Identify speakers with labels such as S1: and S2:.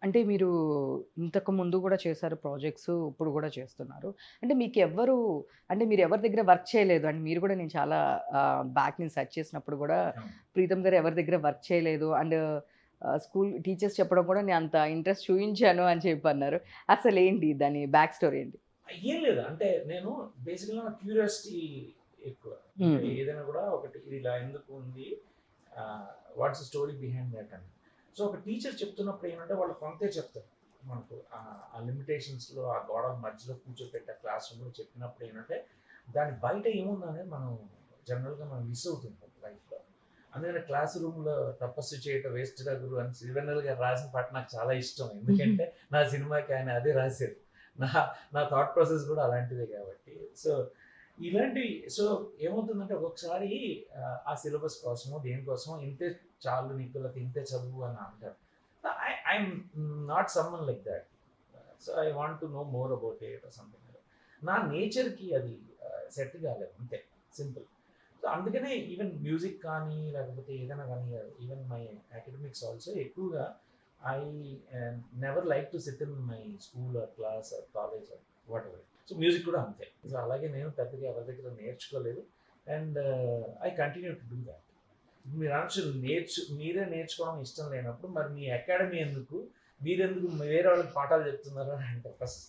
S1: అంటే మీరు ఇంతకు ముందు గూడా చేశారు ప్రాజెక్ట్స్. ఇప్పుడు గూడా చేస్తున్నారు. అంటే మీకెవ్వరు అంటే మీరెవరి దగ్గర వర్క్ చేయలేదు. అండ్ మీరు గూడా నేను చాలా బ్యాక్ నేను సెర్చ్ చేసినప్పుడు గూడా
S2: అవును.
S1: ప్రీతమ్ గారు ఎవరి దగ్గర వర్క్ చేయలేదు. అండ్ స్కూల్ టీచర్స్ చెప్పడం కూడా నేను అంత ఇంట్రెస్ట్ చూయించాను అని చెప్పన్నారు. అసలేంటి దాని బ్యాక్ స్టోరీ ఏంటి?
S2: ఏం లేదు. అంటే నేను బేసికల్‌గా నాకు క్యూరియాసిటీ ఎక్కువ. అంటే
S1: హ్మ్.
S2: ఏదైనా గూడా ఒకటి ఇది ఇలా ఎందుకు ఉంది? What's the story behind that అని. సో, ఒక టీచర్ చెప్తున్నప్పుడు ఏంటంటే వాళ్ళు కొంతే చెప్తారు. మనకు ఆ లిమిటేషన్స్‌లో ఆ గోడల మధ్యలో కూర్చోపెట్టి ఆ క్లాస్ రూమ్‌లో చెప్పినప్పుడు ఏంటంటే, దాని బయట ఏముందనేది మనం జనరల్‌గా మనం మిస్ అవుతుంటాం లైఫ్‌లో. అందుకని క్లాస్ రూమ్‌లో తపస్సు చేయట వేస్ట్‌రా గురు అని సిరివెన్నెల గారు రాసిన పాట నాకు చాలా ఇష్టం. ఎందుకంటే నా సినిమాకి ఆయన అదే రాశారు. నా నా థాట్ ప్రాసెస్ కూడా అలాంటిదే కాబట్టి. సో, ఇలాంటివి సో, ఏమవుతుందంటే ఒక్కొక్కసారి ఆ సిలబస్ కోసమో, దేనికోసమో ఇంతే చాలు నీకు లేకపోతే ఇంతే చదువు అని అంటారు. I am not someone like that. So, I want to know more about it or something like that. నా నేచర్‌కి అది సెట్ కాలేదు అంతే. సింపుల్. సో, అందుకనే ఈవెన్ మ్యూజిక్ కానీ, లేకపోతే ఏదైనా గానీ ఈవెన్ మై అకాడమిక్స్ ఆల్సో ఎక్కువగా I never like to sit in my school or class or college or whatever. So, music కూడా అంతే. సో, అలాగే నేను పెద్దగా ఎవరి దగ్గర నేర్చుకోలేదు. And I continue to do that. మీరు అనొచ్చు మీరే నేర్చుకోవడం ఇష్టం లేనప్పుడు మరి మీ అకాడమీ ఎందుకు? మీరెందుకు వేరే వాళ్ళకి పాఠాలు చెప్తున్నారు అని అంటారు ఫస్ట్.